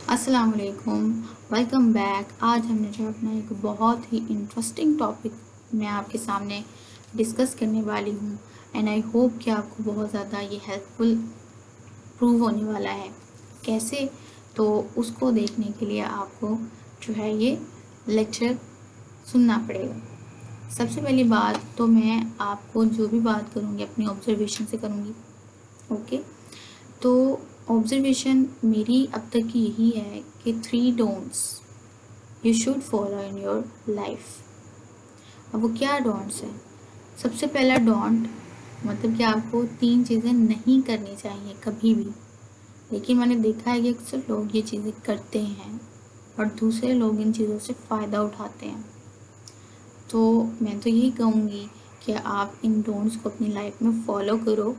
अस्सलाम वालेकुम, welcome back. आज हमने जो अपना एक बहुत ही इंटरेस्टिंग टॉपिक मैं आपके सामने डिस्कस करने वाली हूँ एंड आई होप कि आपको बहुत ज़्यादा ये हेल्पफुल प्रूव होने वाला है। कैसे? तो उसको देखने के लिए आपको जो है ये लेक्चर सुनना पड़ेगा। सबसे पहली बात तो मैं आपको जो भी बात करूँगी अपनी ऑब्जर्वेशन से करूँगी। ओके, तो ऑब्जर्वेशन मेरी अब तक की यही है कि 3 don'ts you should follow in your life. अब वो क्या डोंट्स हैं? सबसे पहला डोंट मतलब कि आपको 3 चीज़ें नहीं करनी चाहिए कभी भी, लेकिन मैंने देखा है कि अक्सर लोग ये चीज़ें करते हैं और दूसरे लोग इन चीज़ों से फ़ायदा उठाते हैं। तो मैं तो यही कहूँगी कि आप इन डोंट्स को अपनी लाइफ में फॉलो करो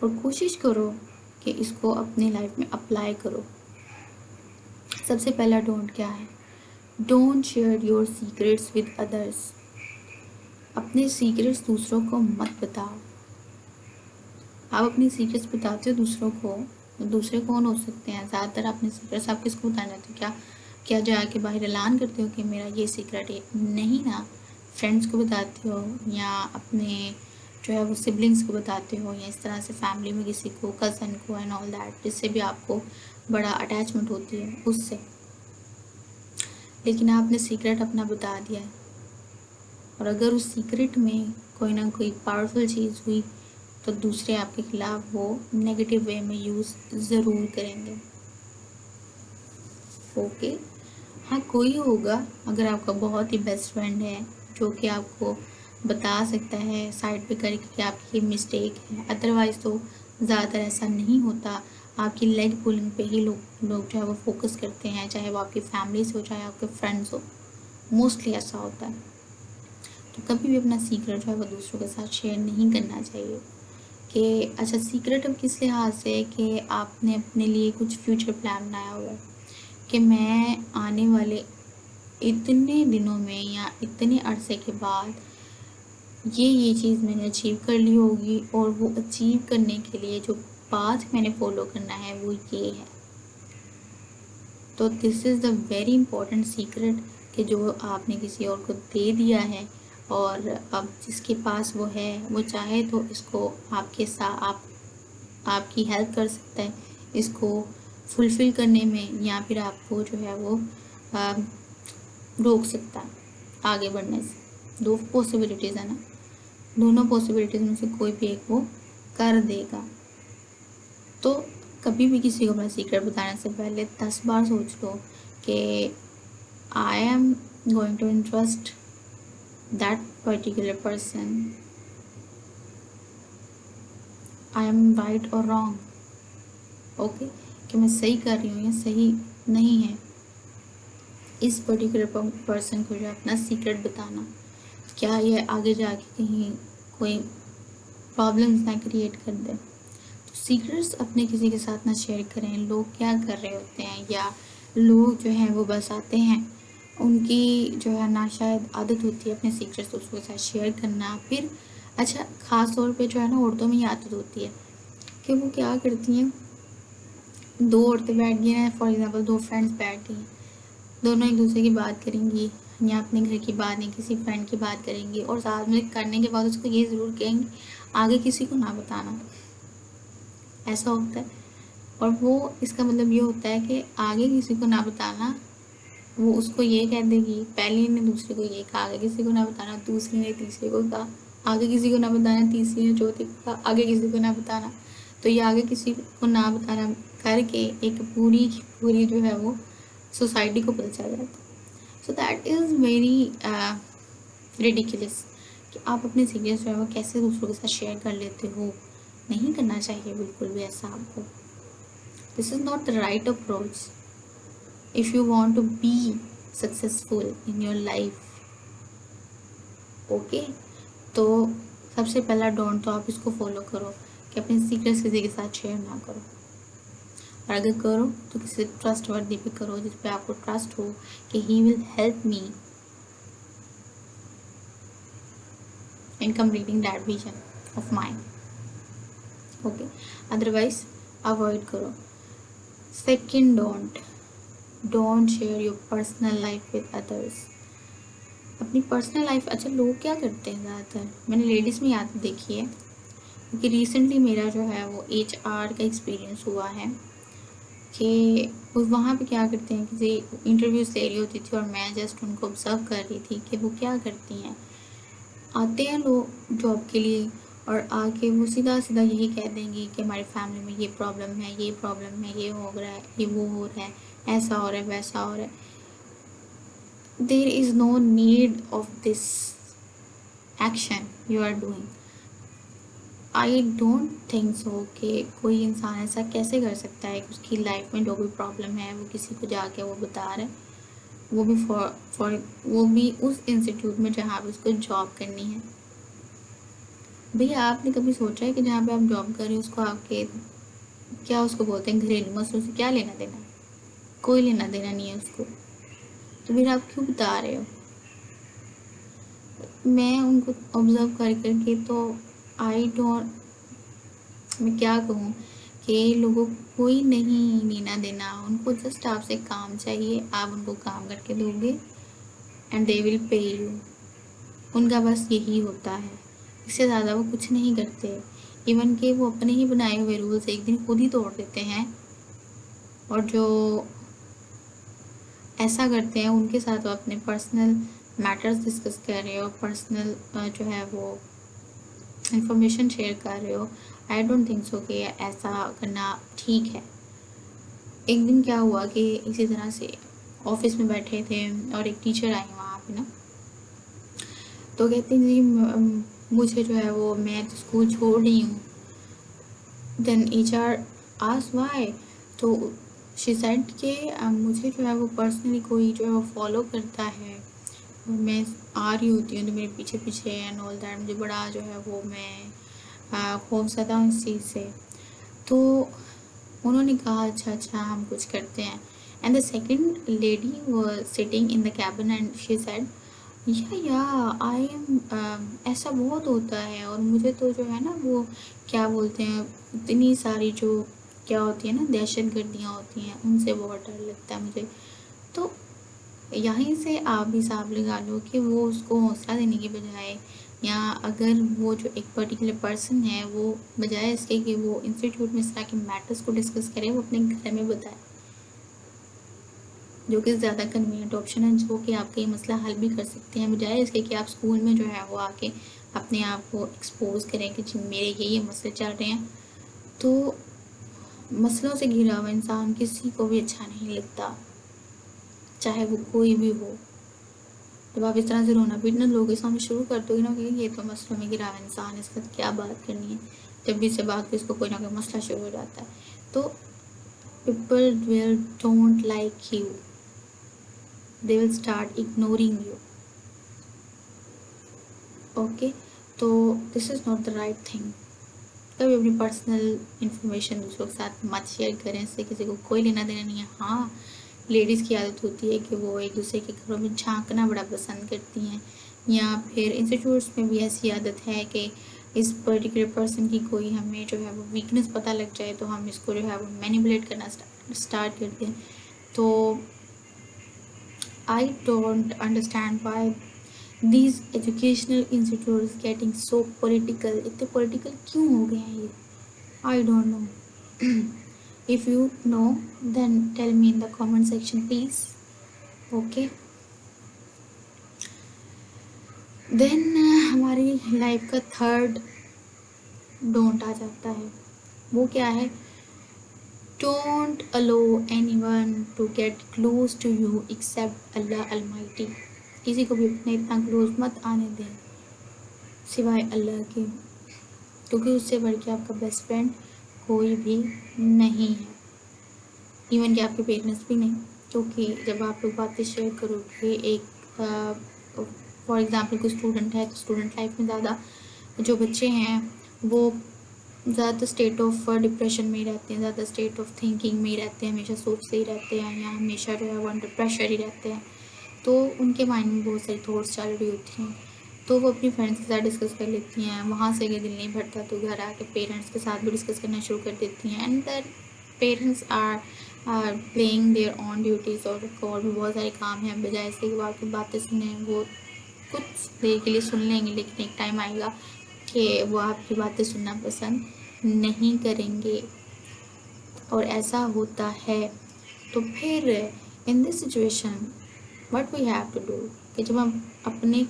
और कोशिश करो कि इसको अपनी लाइफ में अप्लाई करो। सबसे पहला डोंट क्या है? Don't share your secrets with others. अपने सीक्रेट्स दूसरों को मत बताओ। आप अपनी सीक्रेट्स बताते हो दूसरों को, तो दूसरे कौन हो सकते हैं? ज़्यादातर अपने सीक्रेट्स आप किसको बताना चाहते हो? क्या क्या जाके बाहर ऐलान करते हो कि मेरा ये सीक्रेट है? नहीं ना, फ्रेंड्स को बताते हो या अपने जो है वो सिबलिंग्स को बताते हो या इस तरह से फैमिली में किसी को, कज़न को एंड ऑल दैट, जिससे भी आपको बड़ा अटैचमेंट होती है उससे। लेकिन आपने सीक्रेट अपना बता दिया है और अगर उस सीक्रेट में कोई ना कोई पावरफुल चीज़ हुई तो दूसरे आपके खिलाफ वो नेगेटिव वे में यूज़ ज़रूर करेंगे। ओके, हाँ कोई होगा, अगर आपका बहुत ही बेस्ट फ्रेंड है जो कि आपको बता सकता है साइड पे करके कि आपकी ये मिस्टेक है, अदरवाइज़ तो ज़्यादातर ऐसा नहीं होता। आपकी लेग पुलिंग पे ही लोग जो है वो फोकस करते हैं, चाहे वो आपकी फैमिली से हो चाहे आपके फ्रेंड्स हो, मोस्टली ऐसा होता है। तो कभी भी अपना सीक्रेट जो है वो दूसरों के साथ शेयर नहीं करना चाहिए। कि अच्छा, सीक्रेट अब किस लिहाज से है कि आपने अपने लिए कुछ फ्यूचर प्लान बनाया हुआ है कि मैं आने वाले इतने दिनों में या इतने अरसे के बाद ये चीज़ मैंने अचीव कर ली होगी और वो अचीव करने के लिए जो पाथ मैंने फॉलो करना है वो ये है। तो this is the very important secret कि जो आपने किसी और को दे दिया है और अब जिसके पास वो है वो चाहे तो इसको आपके साथ आपकी हेल्प कर सकता है इसको फुलफ़िल करने में, या फिर आपको जो है वो आ, रोक सकता है आगे बढ़ने से। 2 पॉसिबिलिटीज़ है ना, दोनों पॉसिबिलिटीज़ में से कोई भी एक वो कर देगा। तो कभी भी किसी को अपना सीक्रेट बताने से पहले 10 बार सोच लो कि I am going to interest that particular person, I am right और रॉन्ग। ओके, कि मैं सही कर रही हूँ या सही नहीं है इस पर्टिकुलर पर्सन को जो अपना सीक्रेट बताना। क्या ये आगे जाके कहीं कोई प्रॉब्लम्स ना क्रिएट कर दे? तो सीक्रेट्स अपने किसी के साथ ना शेयर करें। लोग क्या कर रहे होते हैं, या लोग जो हैं वो बस आते हैं, उनकी जो है ना शायद आदत होती है अपने सीक्रेट्स दूसरों के साथ शेयर करना। फिर अच्छा, ख़ास तौर पे जो है ना औरतों में ये आदत होती है कि वो क्या करती हैं, 2 औरतें बैठ गई हैं, फॉर एग्ज़ाम्पल 2 फ्रेंड्स बैठ गई हैं, दोनों एक दूसरे की बात करेंगी या अपने घर की बात नहीं किसी फ्रेंड की बात करेंगी और साथ में करने के बाद उसको ये ज़रूर कहेंगे आगे किसी को ना बताना। ऐसा होता है, और वो इसका मतलब ये होता है कि आगे किसी को ना बताना। वो उसको ये कह देगी, पहली ने दूसरे को ये कहा आगे किसी को ना बताना, दूसरी ने तीसरे को कहा आगे किसी को ना बताना, तीसरी ने चौथी को कहा आगे किसी को ना बताना। तो ये आगे किसी को ना बताना करके एक पूरी की पूरी जो है वो सोसाइटी को पता चल जाता है। So that is very ridiculous कि आप अपने सीक्रेट्स जो है वो कैसे दूसरों के साथ शेयर कर लेते हो। नहीं करना चाहिए बिल्कुल भी ऐसा आपको। This is not the right approach if you want to be successful in your life. Okay, तो सबसे पहला डोंट तो आप इसको फॉलो करो कि अपने सीक्रेट्स किसी के साथ शेयर ना करो, और अगर करो तो किसी ट्रस्ट वर्दी पे करो जिस पे आपको ट्रस्ट हो कि he will help me in completing that vision of mind. Okay, otherwise avoid करो। Second don't, don't share your personal life with others. अपनी पर्सनल लाइफ, अच्छा लोग क्या करते हैं ज़्यादातर, मैंने लेडीज़ में याद देखी है, क्योंकि रिसेंटली मेरा जो है वो HR का एक्सपीरियंस हुआ है कि वहाँ पे क्या करते हैं, किसी इंटरव्यूज़ ले रही होती थी और मैं जस्ट उनको ऑब्ज़र्व कर रही थी कि वो क्या करती हैं। आते हैं लोग जॉब के लिए और आके वो सीधा सीधा यही कह देंगी कि हमारी फैमिली में ये प्रॉब्लम है, ये प्रॉब्लम है, ये हो रहा है, ये वो हो रहा है, ऐसा हो रहा है, वैसा हो रहा है। There is no need of this action you are doing. I don't think so कि कोई इंसान ऐसा कैसे कर सकता है कि उसकी लाइफ में जो भी प्रॉब्लम है वो किसी को जाके वो बता रहा है, वो भी फॉर वो भी उस इंस्टीट्यूट में जहाँ पे उसको जॉब करनी है। भैया आपने कभी सोचा है कि जहाँ पे आप जॉब कर रहे हो उसको आपके क्या उसको बोलते हैं घरेलू मसलों से क्या लेना देना? कोई लेना देना नहीं है उसको, तो फिर आप क्यों बता रहे हो? मैं उनको ऑब्जर्व कर करके तो आई डोंट, मैं क्या कहूँ कि लोगों को कोई नहीं लेना देना, उनको जस्ट आपसे काम चाहिए, आप उनको काम करके दोगे and they will pay you. उनका बस यही होता है, इससे ज़्यादा वो कुछ नहीं करते। इवन कि वो अपने ही बनाए हुए रूल्स एक दिन खुद ही तोड़ देते हैं, और जो ऐसा करते हैं उनके साथ वो अपने पर्सनल मैटर्स डिस्कस कर रहे हो, पर्सनल जो है वो इंफॉर्मेशन शेयर कर रहे हो। आई डोंट थिंक सो कि ऐसा करना ठीक है। एक दिन क्या हुआ कि इसी तरह से ऑफिस में बैठे थे और एक टीचर आई वहाँ पे ना, तो कहती जी मुझे जो है वो मैं तो स्कूल छोड़ रही हूँ। देन HR आस्क्ड व्हाई, तो शी सेड कि मुझे जो है वो पर्सनली कोई जो है वो फॉलो करता है और मैं आ रही होती हूँ तो मेरे पीछे पीछे एंड ऑल दैट, मुझे बड़ा जो है वो मैं खौफज़दा हूँ इस चीज़ से। तो उन्होंने कहा अच्छा अच्छा हम कुछ करते हैं। And the second lady was sitting in the cabin and she said या आई एम, ऐसा बहुत होता है और मुझे तो जो है ना वो क्या बोलते हैं, इतनी सारी जो क्या होती है ना दहशत गर्दियाँ होती हैं उनसे बहुत डर लगता है मुझे। तो यहीं से आप हिसाब लगा लो कि वो उसको हौसला देने के बजाय, या अगर वो जो एक पर्टिकुलर पर्सन है वो बजाय इसके कि वो इंस्टीट्यूट में इस तरह के मैटर्स को डिस्कस करे, वो अपने घर में बताए, जो कि ज़्यादा कन्वीनियंट ऑप्शन है, जो कि आपका ये मसला हल भी कर सकते हैं, बजाय इसके कि आप स्कूल में जो है वो आके अपने आप को एक्सपोज करें कि जी मेरे ये मसले चल रहे हैं। तो मसलों से घिरा हुआ इंसान किसी को भी अच्छा नहीं लगता, चाहे वो कोई भी हो। जब आप इस तरह से रोना पीटना लोगों के सामने शुरू कर दोगे ना कि ये तो मसलों में घिरा हुआ इंसान, इसका क्या बात करनी है, जब भी इससे बात करो इसको कोई ना कोई मसला शुरू हो जाता है। तो people will don't like you, they will start ignoring you. Okay, तो this is not the right thing. कभी अपनी पर्सनल इंफॉर्मेशन दूसरों के साथ मत शेयर करें, इससे किसी को कोई लेना देना नहीं है। हाँ, लेडीज़ की आदत होती है कि वो एक दूसरे के घरों में झांकना बड़ा पसंद करती हैं, या फिर इंस्टीट्यूट्स में भी ऐसी आदत है कि इस पर्टिकुलर पर्सन की कोई हमें जो है वो वीकनेस पता लग जाए तो हम इसको जो है वो मैनिपुलेट करना स्टार्ट करते हैं। तो I don't understand why these educational institutes getting so political, इतने political क्यों हो गए हैं ये? I don't know. If you know then tell me in the comment section please. Okay, then हमारी लाइफ का थर्ड डोंट आ जाता है। वो क्या है? Don't allow anyone to get close to you except Allah Almighty। किसी को भी अपने इतना क्लोज मत आने दें सिवाय अल्लाह के, क्योंकि उससे बढ़ के आपका बेस्ट फ्रेंड कोई भी नहीं है, इवन कि आपके पेरेंट्स भी नहीं। क्योंकि जब आप लोग बातें शेयर करोगे, एक फॉर एग्ज़ाम्पल कोई स्टूडेंट है तो स्टूडेंट लाइफ में ज़्यादा जो बच्चे हैं वो ज़्यादा स्टेट ऑफ डिप्रेशन में ही रहते हैं, ज़्यादा स्टेट ऑफ थिंकिंग में ही रहते हैं, हमेशा सोचते ही रहते हैं, या हमेशा जो है वो अंडर प्रेशर ही रहते हैं। तो उनके माइंड में बहुत सारी थॉट्स चल रही होती हैं, तो वो अपनी फ्रेंड्स के साथ डिस्कस कर लेती हैं, वहाँ से अगर दिल नहीं भरता तो घर आके पेरेंट्स के साथ भी डिस्कस करना शुरू कर देती हैं, and that parents are are playing their own duties, और भी बहुत सारे काम हैं, बजाय से कि वो आपकी बातें सुने, वो कुछ देर के लिए सुन लेंगे, लेकिन एक टाइम आएगा कि वो आपकी बातें सुनना पसंद नहीं करेंगे, और ऐसा होता है। तो फिर in this situation what we have to do, कि जब हम अपने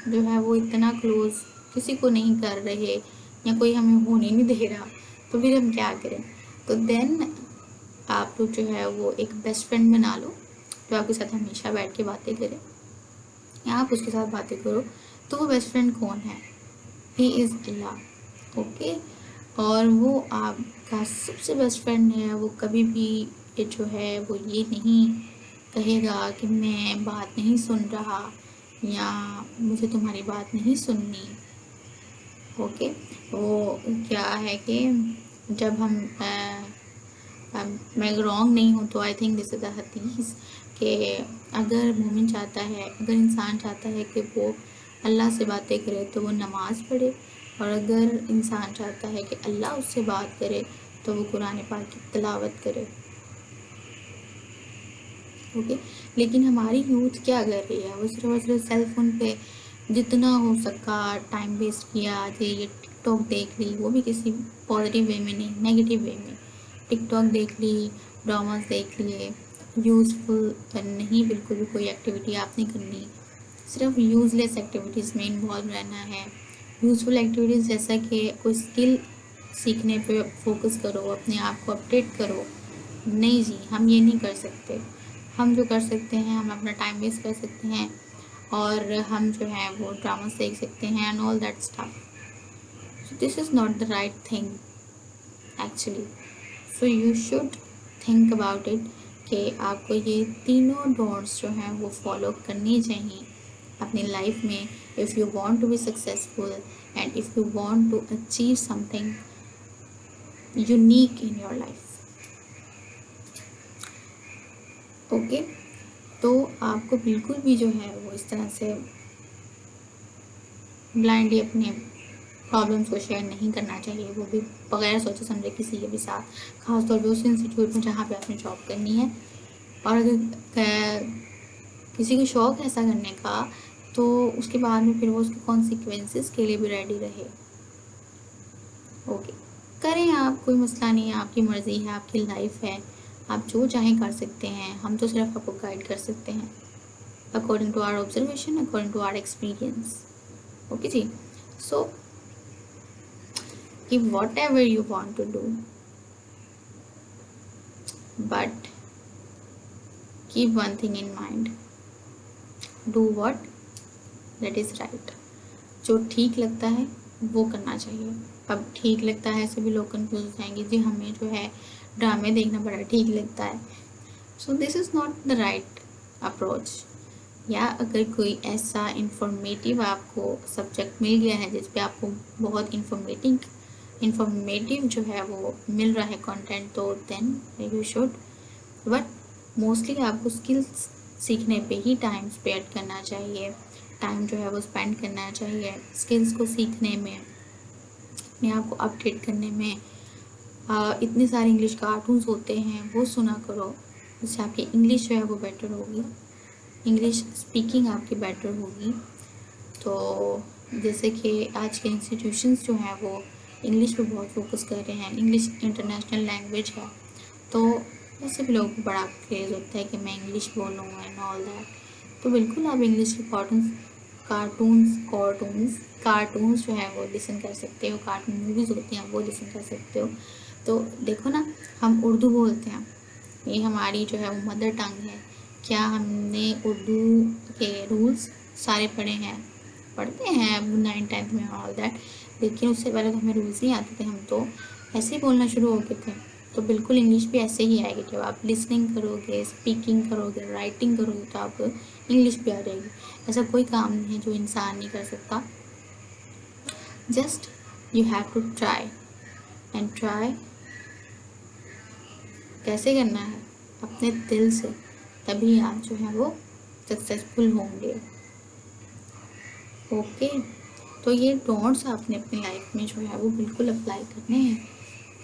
जो है वो इतना क्लोज किसी को नहीं कर रहे, या कोई हमें होने नहीं दे रहा, तो फिर हम क्या करें? तो देन आप लोग जो है वो एक बेस्ट फ्रेंड बना लो, जो आपके साथ हमेशा बैठ के बातें करे, या आप उसके साथ बातें करो। तो वो बेस्ट फ्रेंड कौन है? He is Allah. ओके। और वो आपका सबसे बेस्ट फ्रेंड है। वो कभी भी ये जो है वो ये नहीं कहेगा कि मैं बात नहीं सुन रहा, या मुझे तुम्हारी बात नहीं सुननी। ओके। वो क्या है कि जब मैं रॉन्ग नहीं हूँ तो I think this is the हदीस, कि अगर मोमिन चाहता है, अगर इंसान चाहता है कि वो अल्लाह से बातें करे तो वो नमाज़ पढ़े, और अगर इंसान चाहता है कि अल्लाह उससे बात करे तो वो कुरान पाक की तिलावत करे। ओके। लेकिन हमारी यूथ क्या कर रही है? वो सिर्फ और सिर्फ सेल फोन पे जितना हो सका टाइम वेस्ट किया। आज ये टिकटॉक देख ली, वो भी किसी पॉजिटिव वे में नहीं, नेगेटिव वे में। टिकटॉक देख ली, ड्रामास देख लिए, यूज़फुल नहीं, बिल्कुल भी कोई एक्टिविटी आपने करनी, सिर्फ यूज़लेस एक्टिविटीज़ में इन्वॉल्व रहना है। यूज़फुल एक्टिविटीज़ जैसा कि कोई स्किल सीखने पे फोकस करो, अपने आप को अपडेट करो। नहीं जी, हम ये नहीं कर सकते। हम जो कर सकते हैं, हम अपना टाइम वेस्ट कर सकते हैं, और हम जो है वो ड्रामा देख सकते हैं and all that stuff. So this is not the right thing actually. So you should think about it, कि आपको ये तीनों डोंट्स जो हैं वो फॉलो करनी चाहिए अपनी लाइफ में, if you want to be successful and if you want to achieve something unique in your life. Okay. तो आपको बिल्कुल भी जो है वो इस तरह से ब्लाइंडली अपने प्रॉब्लम्स को शेयर नहीं करना चाहिए, वो भी बगैर सोचे समझे किसी के भी साथ, खासतौर पे उस इंस्टीट्यूट में जहाँ पे आपने जॉब करनी है। और अगर किसी को शौक है ऐसा करने का, तो उसके बाद में फिर वो उसके कॉन्सिक्वेंसेस के लिए भी रेडी रहे। ओके। करें आप, कोई मसला नहीं है, आपकी मर्ज़ी है, आपकी लाइफ है, आप जो चाहें कर सकते हैं। हम तो सिर्फ आपको गाइड कर सकते हैं according to our observation, according to our experience. Okay जी। सो कि whatever you want to do, but keep one thing in mind, do what that is right. जो ठीक लगता है वो करना चाहिए। अब ठीक लगता है सभी लोग कंफ्यूज हो जाएंगे, जी हमें जो है ड्रामे देखना बड़ा ठीक लगता है। So this is not the right approach. या अगर कोई ऐसा इंफॉर्मेटिव आपको सब्जेक्ट मिल गया है जिस पे आपको बहुत इंफॉर्मेटिव जो है वो मिल रहा है कंटेंट, तो then you should. But mostly आपको स्किल्स सीखने पे ही टाइम स्पेंड करना चाहिए, टाइम जो है वो स्पेंड करना चाहिए स्किल्स को सीखने में, अपने आप को अपडेट करने में। इतने सारे इंग्लिश कार्टून्स होते हैं, वो सुना करो, जिससे आपकी इंग्लिश जो है वो बेटर होगी, इंग्लिश स्पीकिंग आपकी बेटर होगी। तो जैसे कि आज के इंस्टीट्यूशंस जो हैं वो इंग्लिश पे बहुत फोकस कर रहे हैं, इंग्लिश इंटरनेशनल लैंग्वेज है, तो वैसे भी लोगों को बड़ा क्रेज़ होता है कि मैं इंग्लिश बोलूँ एंड ऑल दैट। तो बिल्कुल आप इंग्लिश के कार्टून्स जो है वो लिसन कर सकते हो, कार्टून मूवीज़ होती हैं वो लिसन कर सकते हो। तो देखो ना, हम उर्दू बोलते हैं, ये हमारी जो है वो मदर टंग है। क्या हमने उर्दू के रूल्स सारे पढ़े हैं? पढ़ते हैं अब 9th-10th में ऑल दैट, लेकिन उससे पहले तो हमें रूल्स नहीं आते थे, हम तो ऐसे ही बोलना शुरू हो गए थे। तो बिल्कुल इंग्लिश भी ऐसे ही आएगी, जब आप लिसनिंग करोगे, स्पीकिंग करोगे, राइटिंग करोगे, तो आपको इंग्लिश भी आ जाएगी। ऐसा कोई काम नहीं है जो इंसान नहीं कर सकता। Just you have to try and try. कैसे करना है? अपने दिल से, तभी आप जो है वो सक्सेसफुल होंगे। ओके। तो ये डोंट्स आपने अपनी लाइफ में जो है वो बिल्कुल अप्लाई करने हैं।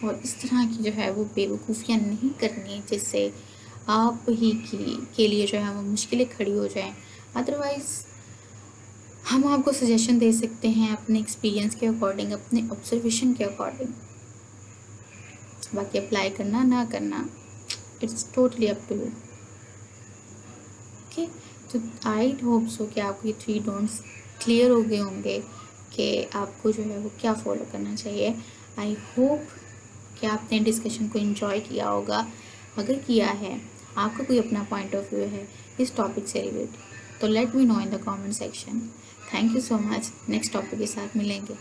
और इस तरह की जो है वो बेवकूफ़ियाँ नहीं करनी जिससे आप ही के लिए जो है वो मुश्किलें खड़ी हो जाएं। अदरवाइज़ हम आपको सजेशन दे सकते हैं अपने एक्सपीरियंस के अकॉर्डिंग, अपने ऑब्जर्वेशन के अकॉर्डिंग। बाकी अप्लाई करना ना करना, it's totally up to you. Okay, तो आई होप सो कि आपको ये 3 डोंट्स क्लियर हो गए होंगे कि आपको जो है वो क्या फॉलो करना चाहिए। आई होप कि आपने डिस्कशन को एंजॉय किया होगा। अगर किया है, आपका कोई अपना पॉइंट ऑफ व्यू है इस टॉपिक से रिलेटेड, तो let me know in the comment section. Thank you so much. Next topic के साथ मिलेंगे।